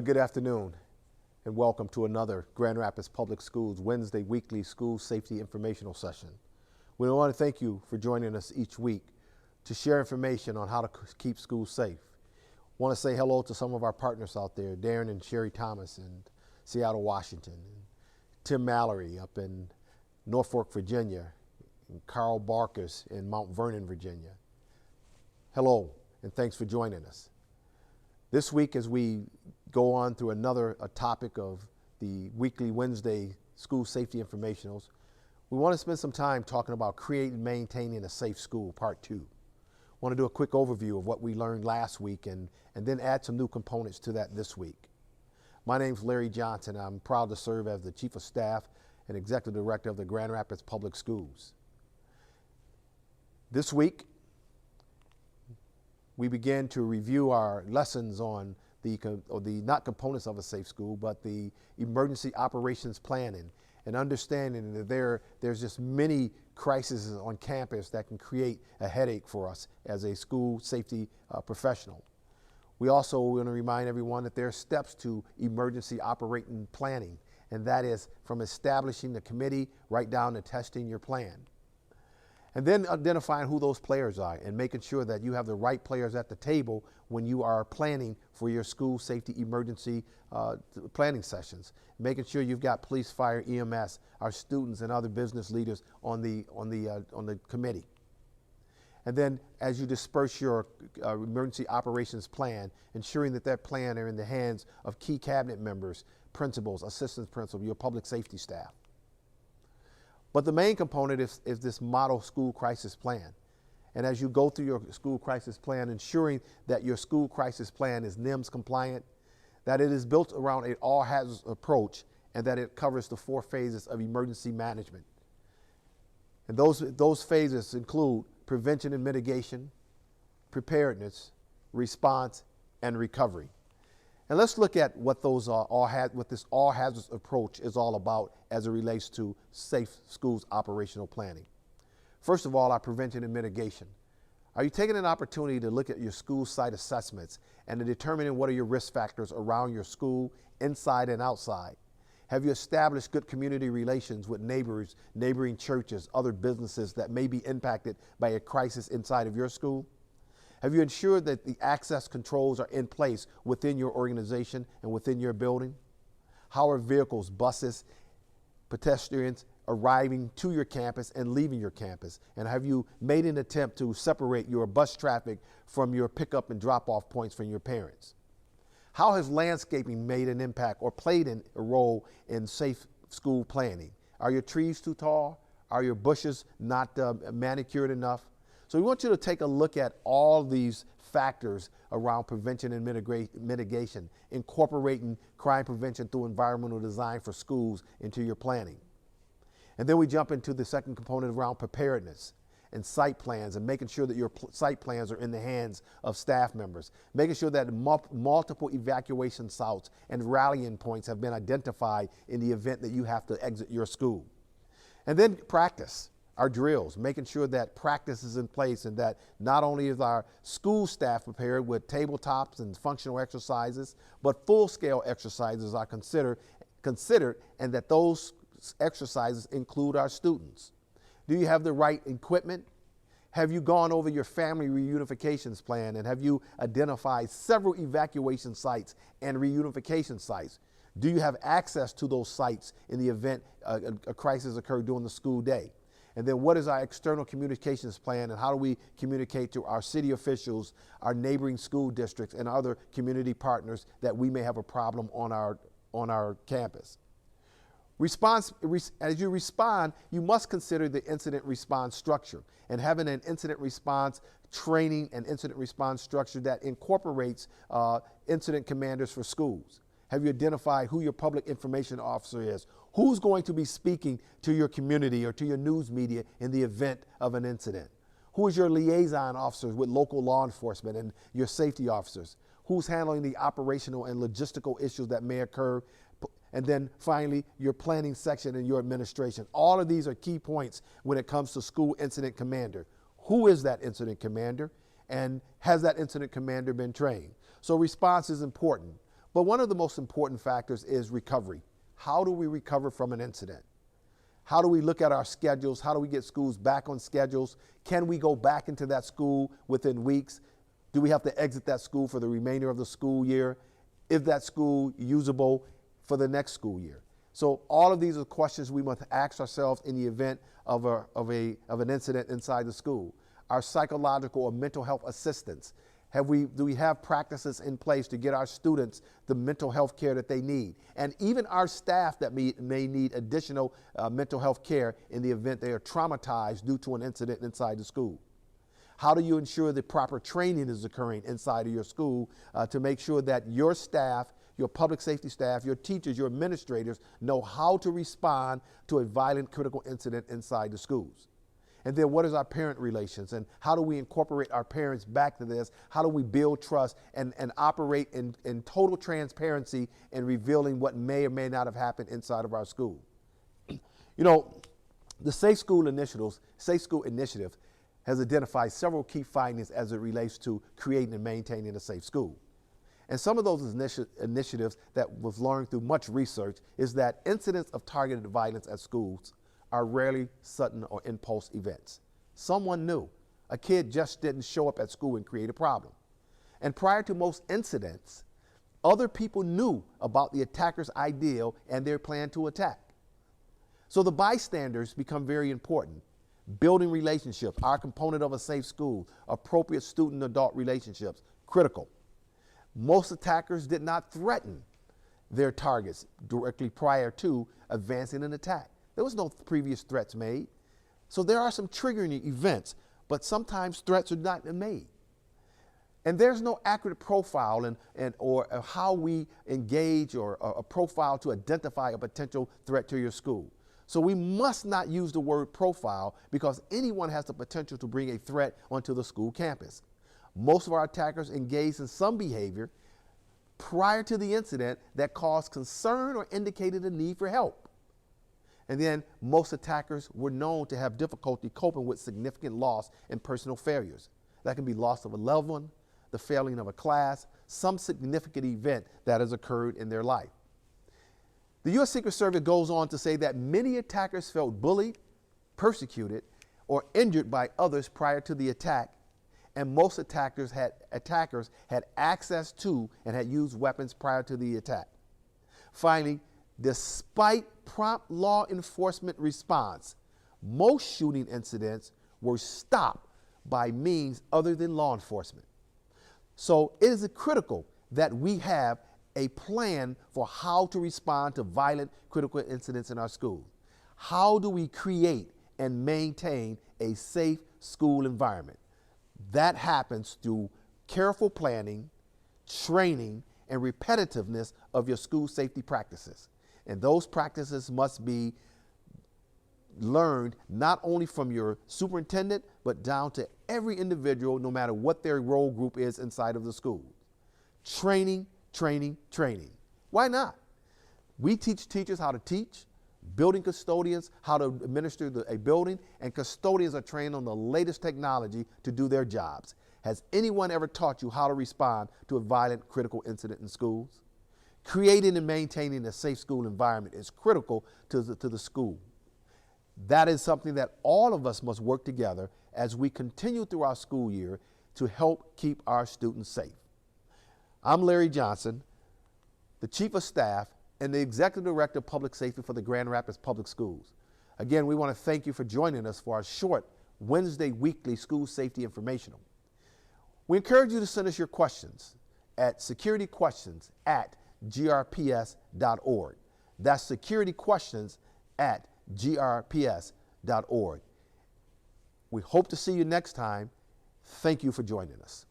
Good afternoon and welcome to another Grand Rapids Public Schools Wednesday weekly school safety informational session. We want to thank you for joining us each week to share information on how to keep schools safe. Want to say hello to some of our partners out there, Darren and Sherry Thomas in Seattle, Washington, and Tim Mallory up in Norfolk, Virginia, and Carl Barkers in Mount Vernon, Virginia. Hello, and thanks for joining us. This week, as we go on through another topic of the weekly Wednesday school safety informationals, we want to spend some time talking about creating and maintaining a safe school, part 2. I want to do a quick overview of what we learned last week and then add some new components to that this week. My name's Larry Johnson. I'm proud to serve as the Chief of Staff and Executive Director of the Grand Rapids Public Schools. This week, we began to review our lessons on the not components of a safe school, but the emergency operations planning and understanding that there's just many crises on campus that can create a headache for us as a school safety professional. We also want to remind everyone that there are steps to emergency operating planning, and that is from establishing the committee right down to testing your plan. And then identifying who those players are and making sure that you have the right players at the table when you are planning for your school safety emergency planning sessions. Making sure you've got police, fire, EMS, our students and other business leaders on the committee. And then as you disperse your emergency operations plan, ensuring that that plan are in the hands of key cabinet members, principals, assistant principals, your public safety staff. But the main component is this model school crisis plan. And as you go through your school crisis plan, ensuring that your school crisis plan is NIMS compliant, that it is built around an all hazards approach, and that it covers the 4 phases of emergency management. And those phases include prevention and mitigation, preparedness, response, and recovery. And let's look at what those are, what this all hazards approach is all about as it relates to safe schools operational planning. First of all, our prevention and mitigation. Are you taking an opportunity to look at your school site assessments and to determine what are your risk factors around your school, inside and outside? Have you established good community relations with neighbors, neighboring churches, other businesses that may be impacted by a crisis inside of your school? Have you ensured that the access controls are in place within your organization and within your building? How are vehicles, buses, pedestrians arriving to your campus and leaving your campus? And have you made an attempt to separate your bus traffic from your pickup and drop-off points from your parents? How has landscaping made an impact or played a role in safe school planning? Are your trees too tall? Are your bushes not manicured enough? So we want you to take a look at all these factors around prevention and mitigation, incorporating crime prevention through environmental design for schools into your planning. And then we jump into the second component around preparedness and site plans, and making sure that your site plans are in the hands of staff members, making sure that multiple evacuation sites and rallying points have been identified in the event that you have to exit your school. And then practice. Our drills, making sure that practice is in place and that not only is our school staff prepared with tabletops and functional exercises, but full-scale exercises are considered and that those exercises include our students. Do you have the right equipment? Have you gone over your family reunifications plan, and have you identified several evacuation sites and reunification sites? Do you have access to those sites in the event a crisis occurred during the school day? And then what is our external communications plan, and how do we communicate to our city officials, our neighboring school districts, and other community partners that we may have a problem on our campus? As you respond, you must consider the incident response structure, and having an incident response training and incident response structure that incorporates incident commanders for schools. Have you identified who your public information officer is? Who's going to be speaking to your community or to your news media in the event of an incident? Who is your liaison officers with local law enforcement and your safety officers? Who's handling the operational and logistical issues that may occur? And then finally, your planning section and your administration. All of these are key points when it comes to school incident commander. Who is that incident commander? And has that incident commander been trained? So response is important. But one of the most important factors is recovery. How do we recover from an incident? How do we look at our schedules? How do we get schools back on schedules? Can we go back into that school within weeks? Do we have to exit that school for the remainder of the school year? Is that school usable for the next school year? So all of these are questions we must ask ourselves in the event of an incident inside the school. Our psychological or mental health assistance. Do we have practices in place to get our students the mental health care that they need? And even our staff that may need additional mental health care in the event they are traumatized due to an incident inside the school. How do you ensure that proper training is occurring inside of your school to make sure that your staff, your public safety staff, your teachers, your administrators know how to respond to a violent critical incident inside the schools? And then what is our parent relations, and how do we incorporate our parents back to this? How do we build trust and operate in total transparency in revealing what may or may not have happened inside of our school? You know, the Safe School Initiative has identified several key findings as it relates to creating and maintaining a safe school. And some of those initiatives that was learned through much research is that incidents of targeted violence at schools are rarely sudden or impulse events. Someone knew. A kid just didn't show up at school and create a problem. And prior to most incidents, other people knew about the attacker's ideal and their plan to attack. So the bystanders become very important. Building relationships, our component of a safe school, appropriate student-adult relationships, critical. Most attackers did not threaten their targets directly prior to advancing an attack. There was no previous threats made. So there are some triggering events, but sometimes threats are not made. And there's no accurate profile or how we engage or a profile to identify a potential threat to your school. So we must not use the word profile because anyone has the potential to bring a threat onto the school campus. Most of our attackers engaged in some behavior prior to the incident that caused concern or indicated a need for help. And then most attackers were known to have difficulty coping with significant loss and personal failures. That can be loss of a loved one, the failing of a class, some significant event that has occurred in their life. The U.S. Secret Service goes on to say that many attackers felt bullied, persecuted, or injured by others prior to the attack, and most attackers had access to and had used weapons prior to the attack. Finally, despite prompt law enforcement response, most shooting incidents were stopped by means other than law enforcement. So it is critical that we have a plan for how to respond to violent critical incidents in our schools. How do we create and maintain a safe school environment? That happens through careful planning, training, and repetitiveness of your school safety practices. And those practices must be learned not only from your superintendent, but down to every individual, no matter what their role group is inside of the school. Training, training, training. Why not? We teach teachers how to teach, building custodians how to administer a building, and custodians are trained on the latest technology to do their jobs. Has anyone ever taught you how to respond to a violent critical incident in schools? Creating and maintaining a safe school environment is critical to the school. That is something that all of us must work together as we continue through our school year to help keep our students safe. I'm Larry Johnson, the Chief of Staff and the Executive Director of Public Safety for the Grand Rapids Public Schools. Again, we want to thank you for joining us for our short Wednesday weekly school safety informational. We encourage you to send us your questions at securityquestions@grps.org. That's securityquestions@grps.org. We hope to see you next time. Thank you for joining us.